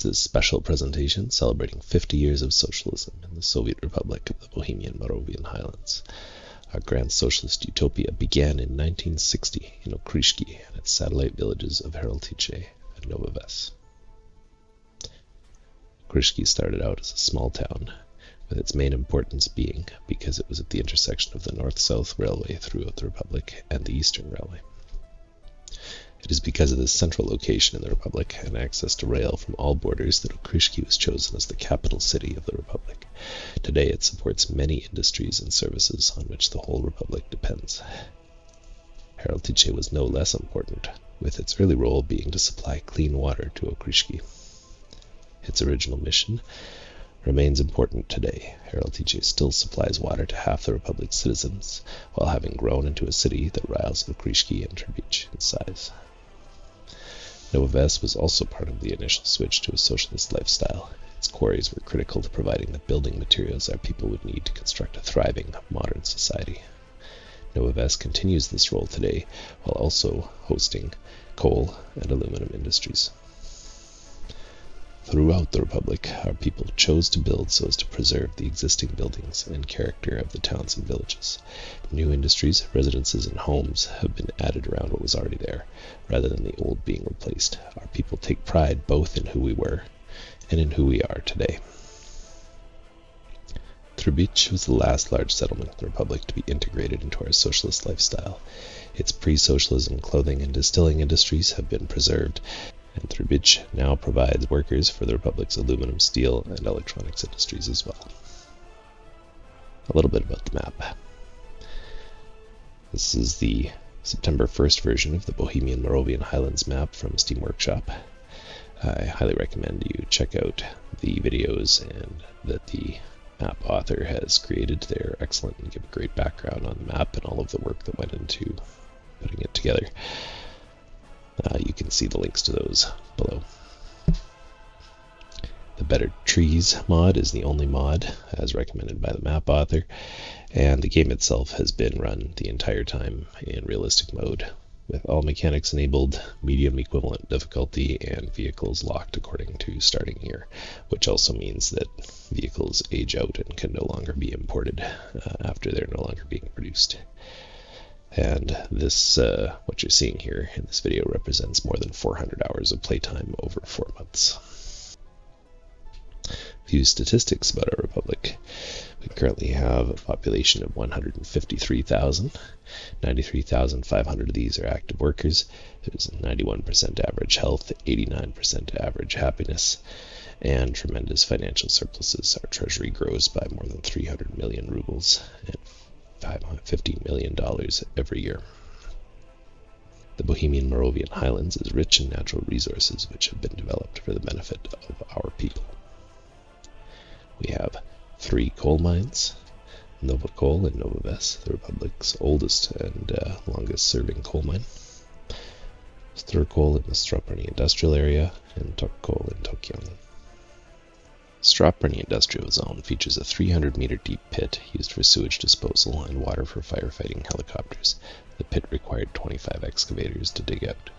this special presentation celebrating 50 years of socialism in the Soviet Republic of the Bohemian-Marovian Highlands. Our grand socialist utopia began in 1960 in Okříšky and its satellite villages of Heraltice and Nova Ves. Okříšky started out as a small town, with its main importance being because it was at the intersection of the North-South Railway throughout the Republic and the Eastern Railway. It is because of this central location in the Republic and access to rail from all borders that Okříšky was chosen as the capital city of the Republic. Today it supports many industries and services on which the whole Republic depends. Heraltice was no less important, with its early role being to supply clean water to Okříšky. Its original mission remains important today. Heraltice still supplies water to half the Republic's citizens, while having grown into a city that rivals Okříšky and Třebíč in size. Nova Ves was also part of the initial switch to a socialist lifestyle. Its quarries were critical to providing the building materials our people would need to construct a thriving, modern society. Nova Ves continues this role today, while also hosting coal and aluminum industries. Throughout the Republic, our people chose to build so as to preserve the existing buildings and character of the towns and villages. New industries, residences, and homes have been added around what was already there, rather than the old being replaced. Our people take pride both in who we were and in who we are today. Třebíč was the last large settlement in the Republic to be integrated into our socialist lifestyle. Its pre-socialism clothing and distilling industries have been preserved, and Třebíč now provides workers for the Republic's aluminum, steel, and electronics industries as well. A little bit about the map. This is the September 1st version of the Bohemian-Marovian Highlands map from Steam Workshop. I highly recommend you check out the videos and that the map author has created. They're excellent and give a great background on the map and all of the work that went into putting it together. You can see the links to those below. The Better Trees mod is the only mod as recommended by the map author, and the game itself has been run the entire time in realistic mode, with all mechanics enabled, medium equivalent difficulty, and vehicles locked according to starting year, which also means that vehicles age out and can no longer be imported after they're no longer being produced. And this, what you're seeing here in this video, represents more than 400 hours of playtime over 4 months. A few statistics about our Republic. We currently have a population of 153,000. 93,500 of these are active workers. There's 91% average health, 89% average happiness, and tremendous financial surpluses. Our treasury grows by more than 300 million rubles and $550 million every year. The Bohemian-Marovian Highlands is rich in natural resources which have been developed for the benefit of our people. We have 3 coal mines, Nova Coal in Nova Ves, the Republic's oldest and longest-serving coal mine, Stroprany in the Stroprany industrial area, and Coal in Tokyang. Stroprany Industrial Zone features a 300-meter deep pit used for sewage disposal and water for firefighting helicopters. The pit required 25 excavators to dig out.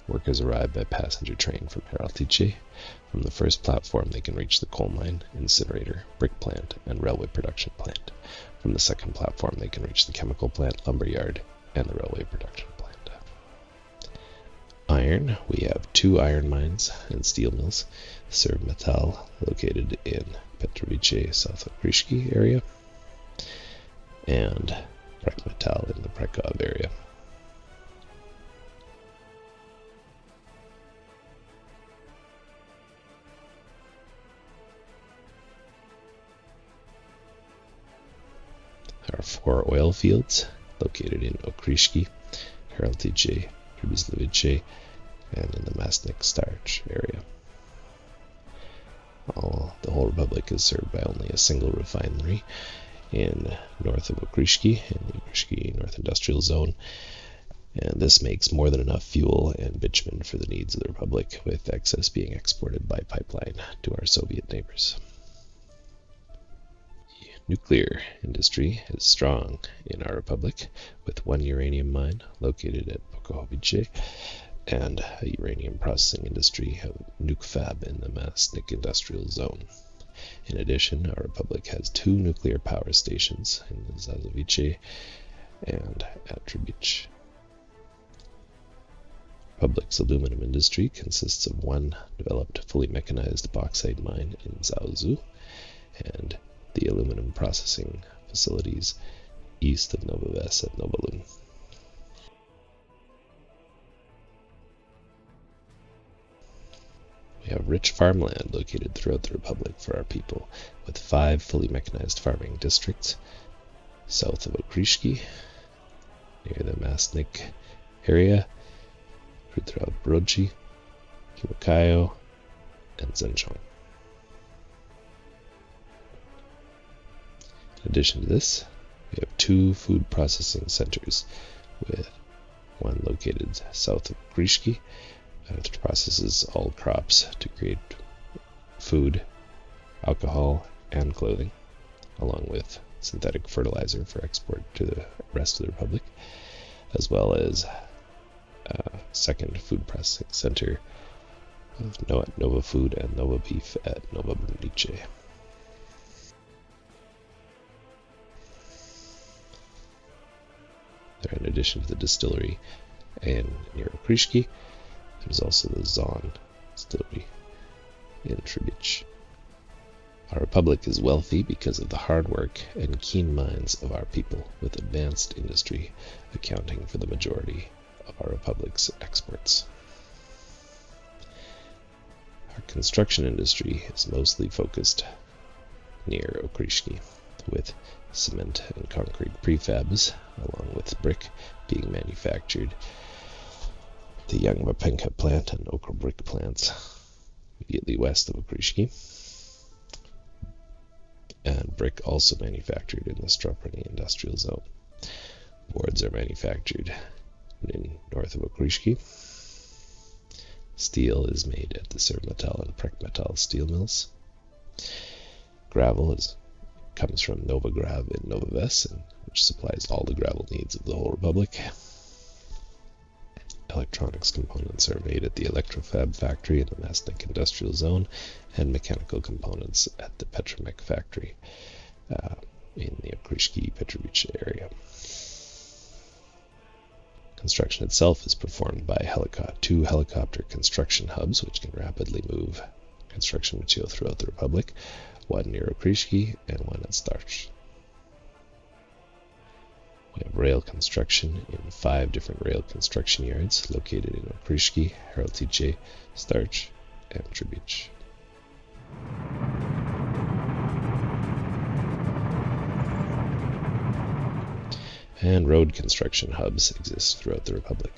Workers arrive by passenger train from Heraltice. From the first platform they can reach the coal mine, incinerator, brick plant, and railway production plant. From the second platform they can reach the chemical plant, lumber yard, and the railway production plant. Iron, we have 2 iron mines and steel mills. Metal, located in Petrovice, South Okříšky area, and Metal in the Prekov area. Our 4 oil fields, located in Okříšky, Heraltice, Třebíč, and in the Mastnik starch area. The whole Republic is served by only a single refinery in north of Okříšky, in the Okříšky North Industrial Zone, and this makes more than enough fuel and bitumen for the needs of the Republic, with excess being exported by pipeline to our Soviet neighbors. The nuclear industry is strong in our Republic, with 1 uranium mine located at Bohemian and a uranium processing industry of NucFab in the Mastnik industrial zone. In addition, our republic has 2 nuclear power stations in Zazovice and at Třebíč. Republic's aluminum industry consists of 1 developed fully mechanized bauxite mine in Zaozu and the aluminum processing facilities east of Nova Ves at Novalun. We have rich farmland located throughout the Republic for our people, with 5 fully mechanized farming districts south of Okříšky, near the Mastnik area, Třebíč, Kiwakayo, and Zhenchong. In addition to this, we have 2 food processing centers, with 1 located south of Okříšky, which processes all crops to create food, alcohol, and clothing, along with synthetic fertilizer for export to the rest of the Republic, as well as a second food processing center of Nova Food and Nova Beef at Nova Brundice. There, in addition to the distillery and near Okříšky, there's also the Zon distillery in Třebíč. Our republic is wealthy because of the hard work and keen minds of our people, with advanced industry accounting for the majority of our republic's exports. Our construction industry is mostly focused near Okříšky, with cement and concrete prefabs, along with brick, being manufactured at the Young Vapenka plant and Okra brick plants immediately west of Okříšky, and brick also manufactured in the Stroprany industrial zone. Boards are manufactured in north of Okříšky. Steel is made at the Srmetal and Prekmetal steel mills. Gravel comes from Novigrad in Nova Ves, which supplies all the gravel needs of the whole republic. Electronics components are made at the ELECTROFAB factory in the Mastnik industrial zone, and mechanical components at the Petromech factory in the Okříšky Třebíč area. Construction itself is performed by 2 helicopter construction hubs, which can rapidly move construction material throughout the Republic, 1 near Okříšky and 1 at Starch. We have rail construction in 5 different rail construction yards located in Okříšky, Heraltice, Starch, and Třebíč. And road construction hubs exist throughout the Republic,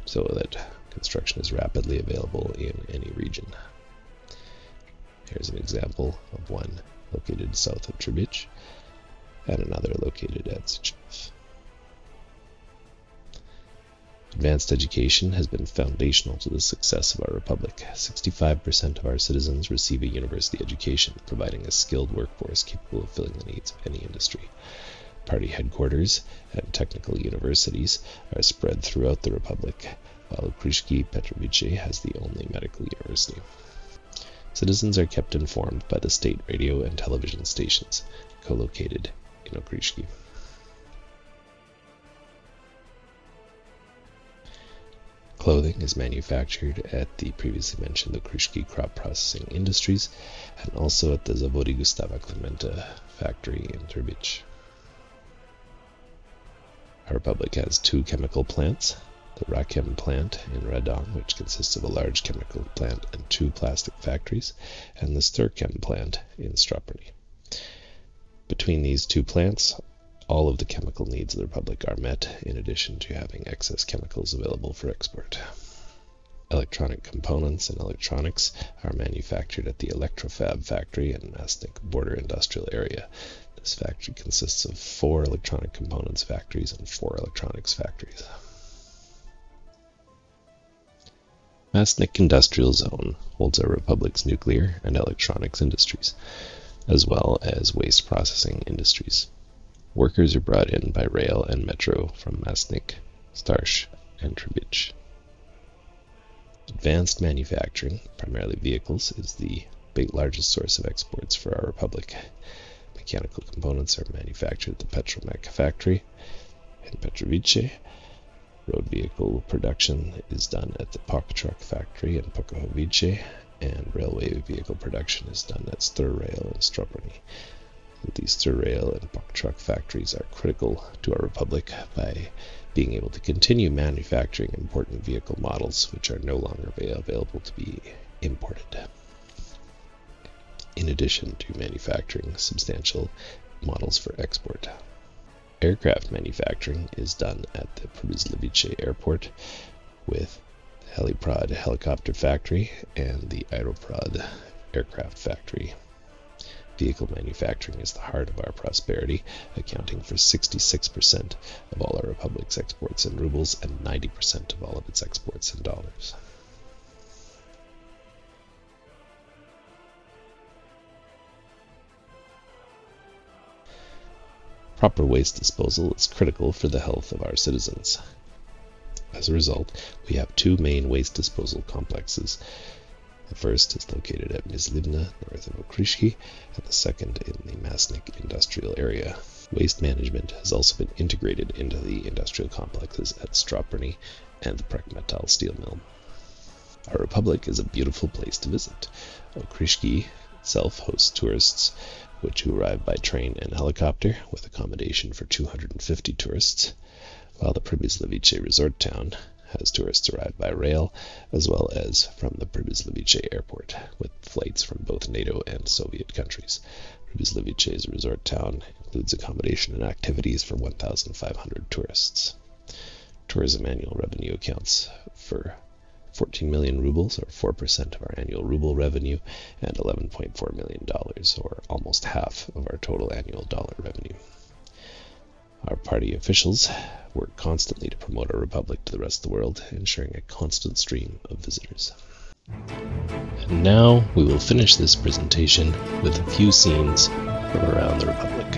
so that construction is rapidly available in any region. Here's an example of one located south of Třebíč and another located at Žičov. Advanced education has been foundational to the success of our republic. 65% of our citizens receive a university education, providing a skilled workforce capable of filling the needs of any industry. Party headquarters and technical universities are spread throughout the republic, while Okříšky Třebíč has the only medical university. Citizens are kept informed by the state radio and television stations, co-located in Okříšky. Clothing is manufactured at the previously mentioned Okříšky crop processing industries and also at the Zavody Gustava Klimenta factory in Třebíč. Our republic has 2 chemical plants, the Rakem plant in Radom, which consists of a large chemical plant and 2 plastic factories, and the Sturchem plant in Stroprany. Between these 2 plants, all of the chemical needs of the Republic are met, in addition to having excess chemicals available for export. Electronic components and electronics are manufactured at the ELECTROFAB factory in Mastnik border industrial area. This factory consists of 4 electronic components factories and 4 electronics factories. Mastnik Industrial Zone holds our Republic's nuclear and electronics industries, as well as waste processing industries. Workers are brought in by rail and metro from Mastnik, Starch, and Třebíč. Advanced manufacturing, primarily vehicles, is the largest source of exports for our republic. Mechanical components are manufactured at the Petromech factory in Třebíč. Road vehicle production is done at the POC truck factory in Bohemian-Marovian, and railway vehicle production is done at Stroprany and Stroprany. These rail and POC truck factories are critical to our republic by being able to continue manufacturing important vehicle models which are no longer available to be imported, in addition to manufacturing substantial models for export. Aircraft manufacturing is done at the Třebíč airport with the Heliprod helicopter factory and the Aeroprod aircraft factory. Vehicle manufacturing is the heart of our prosperity, accounting for 66% of all our republic's exports in rubles and 90% of all of its exports in dollars. Proper waste disposal is critical for the health of our citizens. As a result, we have two main waste disposal complexes. The first is located at Myslivna, north of Okříšky, and the second in the Mastnik industrial area. Waste management has also been integrated into the industrial complexes at Stroprany and the Prekmetal steel mill. Our republic is a beautiful place to visit. Okříšky itself hosts tourists who arrive by train and helicopter with accommodation for 250 tourists, while the Třebíč resort town has tourists arrive by rail as well as from the Třebíč airport with flights from both NATO and Soviet countries. Třebíč's resort town includes accommodation and activities for 1,500 tourists. Tourism annual revenue accounts for 14 million rubles, or 4% of our annual ruble revenue, and $11.4 million, or almost half of our total annual dollar revenue. Our party officials work constantly to promote our republic to the rest of the world, ensuring a constant stream of visitors. And now we will finish this presentation with a few scenes from around the republic.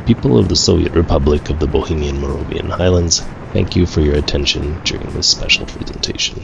people of the Soviet Republic of the Bohemian-Marovian Highlands, thank you for your attention during this special presentation.